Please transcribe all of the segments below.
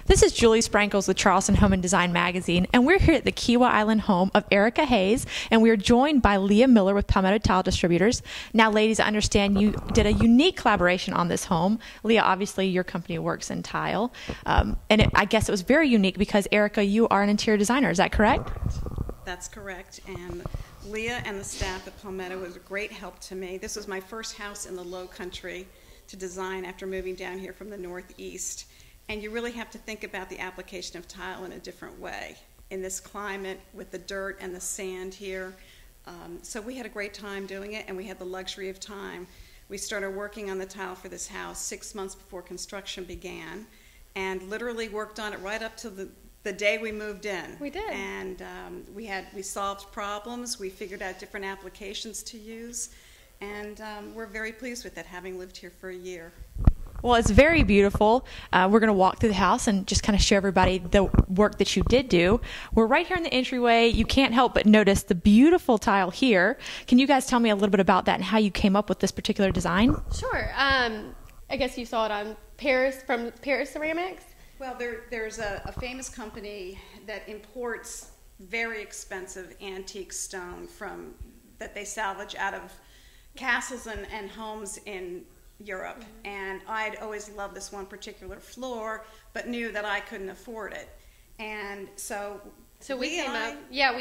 This is Julie Sprankles with Charleston Home and Design Magazine, and we're here at the Kiwa Island home of Erika Hayes, and we are joined by Leah Miller with Palmetto Tile Distributors. Now, ladies, I understand you did a unique collaboration on this home. Leah, obviously, your company works in tile, I guess it was very unique because, Erika, you are an interior designer. Is that correct? That's correct, and Leah and the staff at Palmetto was a great help to me. This was my first house in the Low Country to design after moving down here from the Northeast. And you really have to think about the application of tile in a different way in this climate with the dirt and the sand here. So we had a great time doing it, and we had the luxury of time. We started working on the tile for this house 6 months before construction began, and literally worked on it right up to the day we moved in. We did. And we solved problems. We figured out different applications to use, and we're very pleased with it, having lived here for a year. Well, it's very beautiful. We're going to walk through the house and just kind of show everybody the work that you did do. We're right here in the entryway. You can't help but notice the beautiful tile here. Can you guys tell me a little bit about that and how you came up with this particular design? Sure. I guess you saw it on from Paris Ceramics. Well, there's a famous company that imports very expensive antique stone that they salvage out of castles and homes in Europe, and I'd always loved this one particular floor, but knew that I couldn't afford it, and so we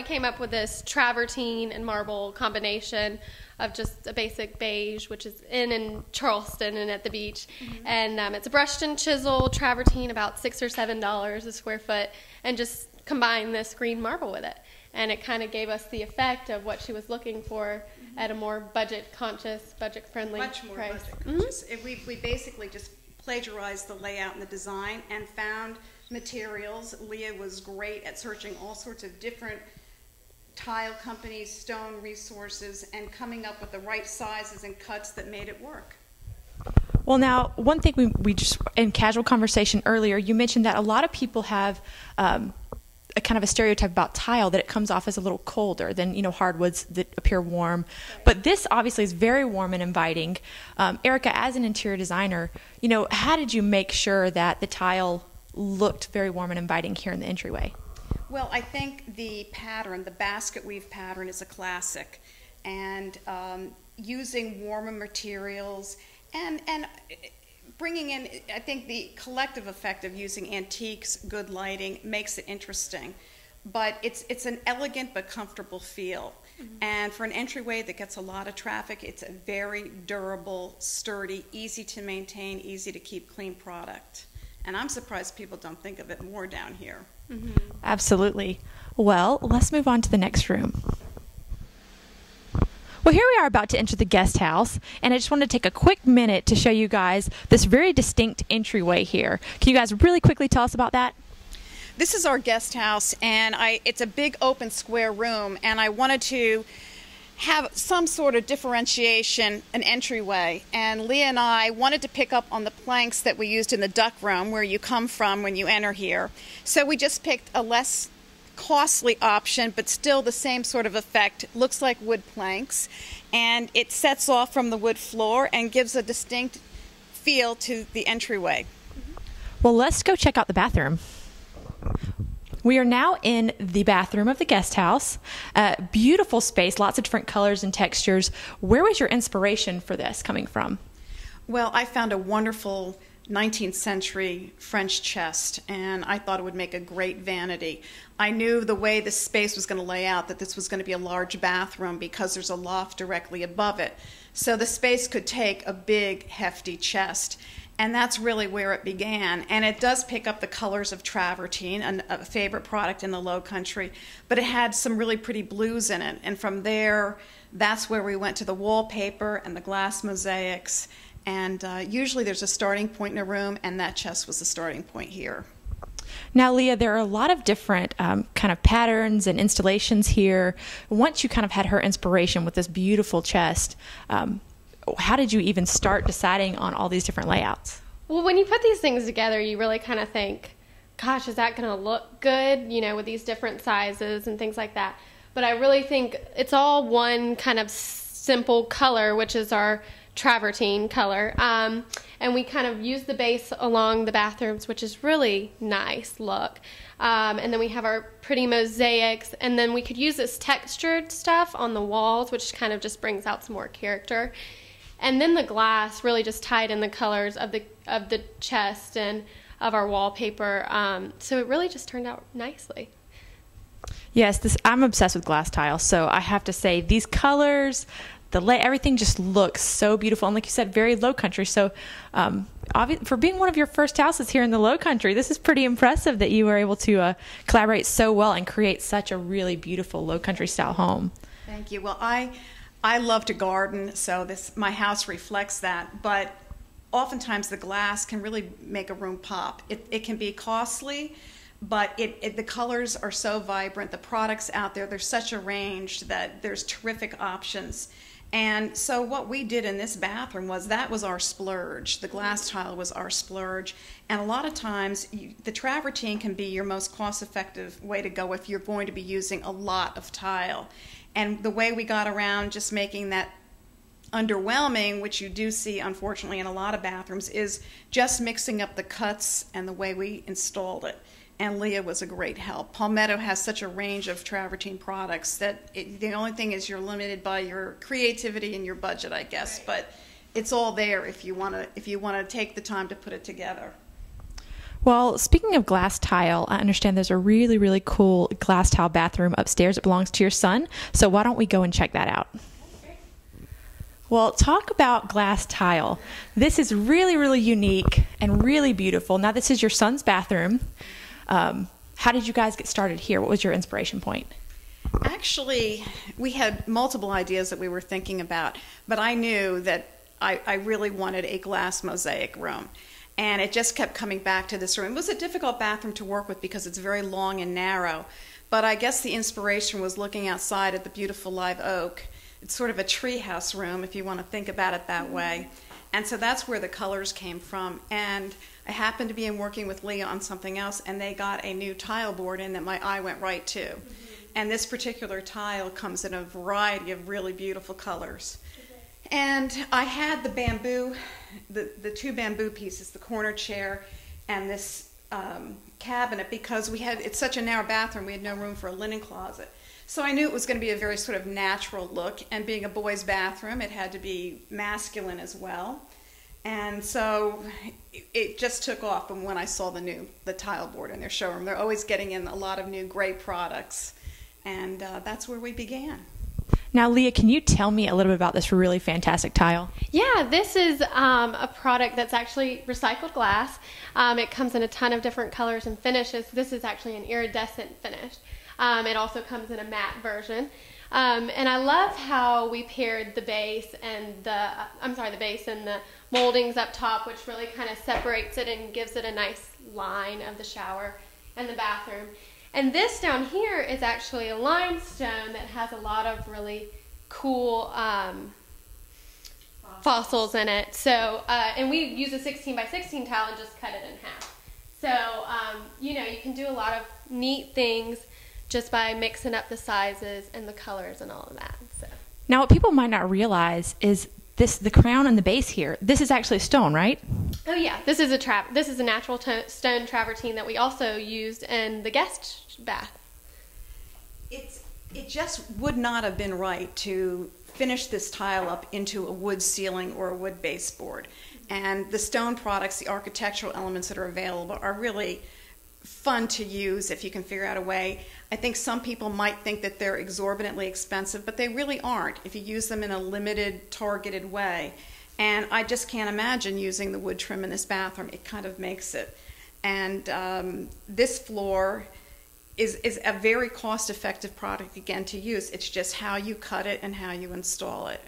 came up with this travertine and marble combination of just a basic beige, which is in Charleston and at the beach, and it's a brushed and chiseled travertine, about $6 or $7 a square foot, and just combine this green marble with it. And it kind of gave us the effect of what she was looking for at a more budget-conscious, budget-friendly price. Much more budget-conscious. We basically just plagiarized the layout and the design and found materials. Leah was great at searching all sorts of different tile companies, stone resources, and coming up with the right sizes and cuts that made it work. Well, now, one thing we just, in casual conversation earlier, you mentioned that a lot of people have a kind of a stereotype about tile, that it comes off as a little colder than, hardwoods that appear warm. Right. But this obviously is very warm and inviting. Erika, as an interior designer, how did you make sure that the tile looked very warm and inviting here in the entryway? Well, I think the pattern, the basket weave pattern, is a classic. And using warmer materials and bringing in, I think the collective effect of using antiques, good lighting, makes it interesting. But it's an elegant but comfortable feel. And for an entryway that gets a lot of traffic, it's a very durable, sturdy, easy to maintain, easy to keep clean product. And I'm surprised people don't think of it more down here. Absolutely. Well, let's move on to the next room. Well, here we are about to enter the guest house, and I just wanted to take a quick minute to show you guys this very distinct entryway here. Can you guys really quickly tell us about that? This is our guest house, and it's a big open square room, and I wanted to have some sort of differentiation, an entryway. And Leah and I wanted to pick up on the planks that we used in the duck room, where you come from when you enter here. So we just picked a less costly option, but still the same sort of effect. It looks like wood planks, and it sets off from the wood floor and gives a distinct feel to the entryway. Well, let's go check out the bathroom. We are now in the bathroom of the guest house. Beautiful space, lots of different colors and textures. Where was your inspiration for this coming from? Well, I found a wonderful 19th century French chest, and I thought it would make a great vanity. I knew the way the space was going to lay out that this was going to be a large bathroom because there's a loft directly above it. So the space could take a big, hefty chest, and that's really where it began. And it does pick up the colors of travertine, a favorite product in the Low Country, but it had some really pretty blues in it. And from there, that's where we went to the wallpaper and the glass mosaics. And usually there's a starting point in a room, and that chest was the starting point here. Now, Leah, there are a lot of different kind of patterns and installations here. Once you kind of had her inspiration with this beautiful chest, how did you even start deciding on all these different layouts? Well, when you put these things together, you really kind of think, gosh, is that going to look good, with these different sizes and things like that. But I really think it's all one kind of simple color, which is our travertine color. And we kind of use the base along the bathrooms, which is really nice look. And then we have our pretty mosaics, and then we could use this textured stuff on the walls, which kind of just brings out some more character. And then the glass really just tied in the colors of the chest and of our wallpaper. So it really just turned out nicely. Yes, I'm obsessed with glass tile, so I have to say these colors, everything just looks so beautiful, and like you said, very low country. So for being one of your first houses here in the low country, this is pretty impressive that you were able to collaborate so well and create such a really beautiful low country style home. Thank you. Well, I love to garden, so my house reflects that, but oftentimes the glass can really make a room pop. It can be costly, but the colors are so vibrant. The products out there, there's such a range that there's terrific options. And so what we did in this bathroom was our splurge. The glass tile was our splurge. And a lot of times the travertine can be your most cost-effective way to go if you're going to be using a lot of tile. And the way we got around just making that underwhelming, which you do see unfortunately in a lot of bathrooms, is just mixing up the cuts and the way we installed it. And Leah was a great help. Palmetto has such a range of travertine products that the only thing is you're limited by your creativity and your budget, I guess. Right. But it's all there if you want to take the time to put it together. Well, speaking of glass tile, I understand there's a really, really cool glass tile bathroom upstairs. It belongs to your son. So why don't we go and check that out? Well, talk about glass tile. This is really, really unique and really beautiful. Now, this is your son's bathroom. How did you guys get started here? What was your inspiration point? Actually, we had multiple ideas that we were thinking about, but I knew that I really wanted a glass mosaic room. And it just kept coming back to this room. It was a difficult bathroom to work with because it's very long and narrow, but I guess the inspiration was looking outside at the beautiful live oak. It's sort of a treehouse room, if you want to think about it that way. And so that's where the colors came from. And I happened to be working with Leah on something else, and they got a new tile board in that my eye went right to. Mm-hmm. And this particular tile comes in a variety of really beautiful colors. Okay. And I had the bamboo, the two bamboo pieces, the corner chair and this cabinet, because it's such a narrow bathroom, we had no room for a linen closet. So I knew it was going to be a very sort of natural look, and being a boys' bathroom, it had to be masculine as well. And so it just took off when I saw the tile board in their showroom. They're always getting in a lot of new great products, and that's where we began. Now, Leah, can you tell me a little bit about this really fantastic tile? Yeah, this is a product that's actually recycled glass. It comes in a ton of different colors and finishes. This is actually an iridescent finish. It also comes in a matte version. And I love how we paired the base and the moldings up top, which really kind of separates it and gives it a nice line of the shower and the bathroom. And this down here is actually a limestone that has a lot of really cool fossils in it. So, and we use a 16 by 16 tile and just cut it in half. So, you can do a lot of neat things just by mixing up the sizes and the colors and all of that. So. Now, what people might not realize is the crown and the base here. This is actually stone, right? Oh yeah, this is a natural stone travertine that we also used in the guest bath. It just would not have been right to finish this tile up into a wood ceiling or a wood baseboard. And the stone products, the architectural elements that are available, are really fun to use if you can figure out a way. I think some people might think that they're exorbitantly expensive, but they really aren't if you use them in a limited, targeted way. And I just can't imagine using the wood trim in this bathroom. It kind of makes it. And this floor is a very cost-effective product, again, to use. It's just how you cut it and how you install it.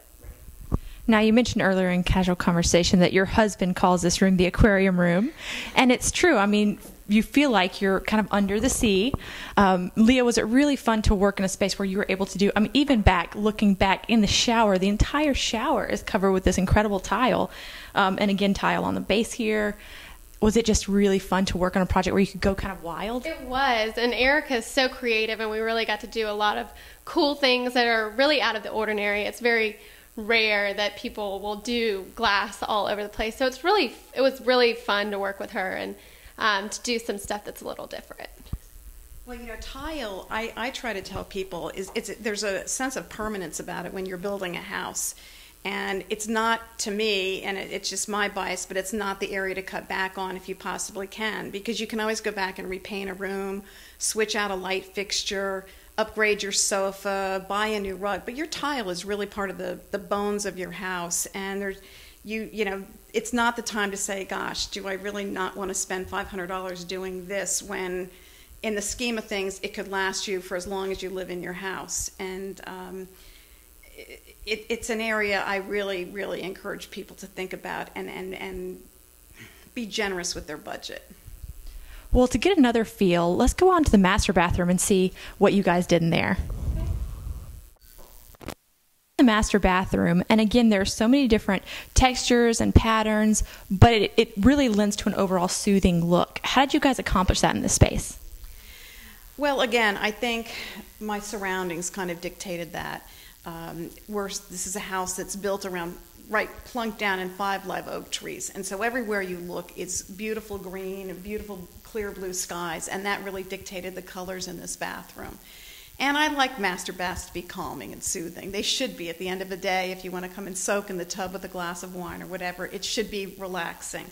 Now, you mentioned earlier in casual conversation that your husband calls this room the aquarium room. And it's true. I mean, you feel like you're kind of under the sea. Leah, was it really fun to work in a space where you were able to do, even looking back in the shower, the entire shower is covered with this incredible tile. And again, tile on the base here. Was it just really fun to work on a project where you could go kind of wild? It was, and Erika is so creative, and we really got to do a lot of cool things that are really out of the ordinary. It's very rare that people will do glass all over the place. So it was really fun to work with her and to do some stuff that's a little different. Well, tile, I try to tell people, there's a sense of permanence about it when you're building a house. And it's not, to me, and it's just my bias, but it's not the area to cut back on if you possibly can, because you can always go back and repaint a room, switch out a light fixture, upgrade your sofa, buy a new rug. But your tile is really part of the bones of your house, and it's not the time to say, gosh, do I really not want to spend $500 doing this when, in the scheme of things, it could last you for as long as you live in your house. And it's an area I really, really encourage people to think about and be generous with their budget. Well, to get another feel, let's go on to the master bathroom and see what you guys did in there. The master bathroom, and again, there are so many different textures and patterns, but it really lends to an overall soothing look. How did you guys accomplish that in this space? Well, again, I think my surroundings kind of dictated that. This is a house that's built around, right plunked down in 5 live oak trees, and so everywhere you look, it's beautiful green and beautiful clear blue skies, and that really dictated the colors in this bathroom. And I like master baths to be calming and soothing. They should be. At the end of the day, if you want to come and soak in the tub with a glass of wine or whatever, it should be relaxing.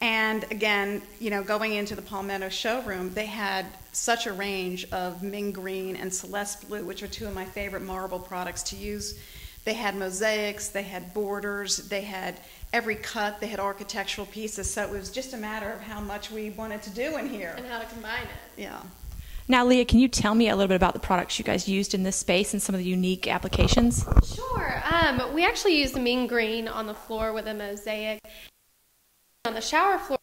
And again, going into the Palmetto showroom, they had such a range of Ming Green and Celeste Blue, which are 2 of my favorite marble products to use. They had mosaics, they had borders, they had every cut, they had architectural pieces, so it was just a matter of how much we wanted to do in here. And how to combine it. Yeah. Now, Leah, can you tell me a little bit about the products you guys used in this space and some of the unique applications? Sure. We actually used the Ming Green on the floor with a mosaic. On the shower floor,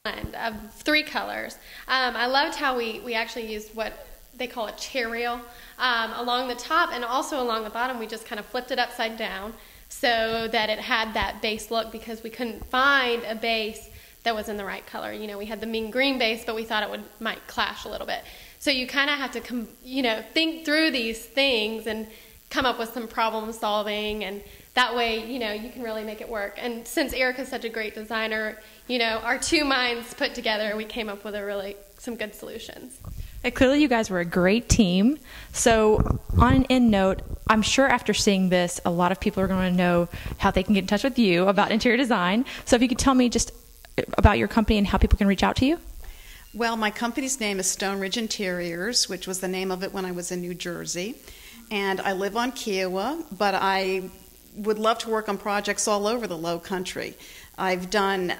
blend of 3 colors. I loved how we actually used what they call a chair rail along the top, and also along the bottom. We just kind of flipped it upside down so that it had that base look, because we couldn't find a base that was in the right color. We had the Ming Green base, but we thought it might clash a little bit. So you kind of have to think through these things and come up with some problem solving, and that way, you can really make it work. And since Erika's such a great designer, our 2 minds put together, we came up with some good solutions. And clearly you guys were a great team. So on an end note, I'm sure after seeing this, a lot of people are going to know how they can get in touch with you about interior design. So if you could tell me just about your company and how people can reach out to you. Well, my company's name is Stone Ridge Interiors, which was the name of it when I was in New Jersey. And I live on Kiowa, but I would love to work on projects all over the Low Country. I've done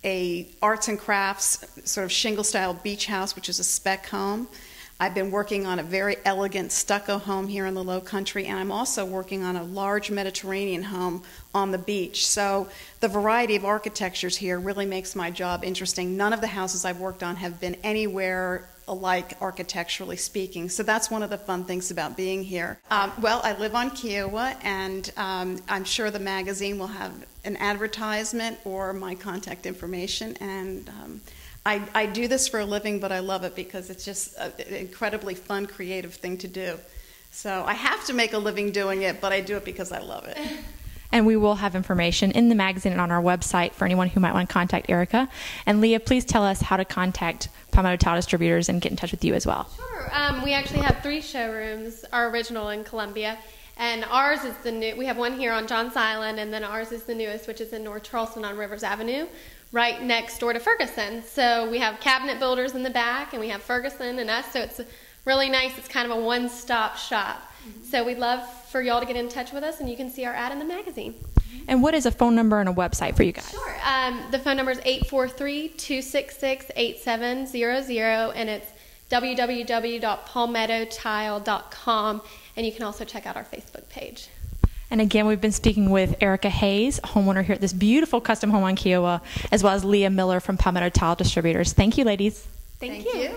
a arts and crafts sort of shingle-style beach house, which is a spec home. I've been working on a very elegant stucco home here in the Low Country, and I'm also working on a large Mediterranean home on the beach. So the variety of architectures here really makes my job interesting. None of the houses I've worked on have been anywhere alike architecturally speaking. So that's one of the fun things about being here. Well, I live on Kiowa, and I'm sure the magazine will have an advertisement or my contact information. And I do this for a living, but I love it because it's just an incredibly fun, creative thing to do. So I have to make a living doing it, but I do it because I love it. And we will have information in the magazine and on our website for anyone who might want to contact Erika. And Leah, please tell us how to contact Palmetto Tile Distributors and get in touch with you as well. Sure. We actually have 3 showrooms, our original in Columbia. And ours is the new, we have one here on Johns Island, and then ours is the newest, which is in North Charleston on Rivers Avenue, right next door to Ferguson. So we have cabinet builders in the back, and we have Ferguson and us, so it's really nice. It's kind of a one-stop shop. So we'd love for y'all to get in touch with us, and you can see our ad in the magazine. And what is a phone number and a website for you guys? Sure. The phone number is 843-266-8700, and it's www.palmettotile.com, and you can also check out our Facebook page. And again, we've been speaking with Erika Hayes, homeowner here at this beautiful custom home on Kiowa, as well as Leah Miller from Palmetto Tile Distributors. Thank you, ladies. Thank you.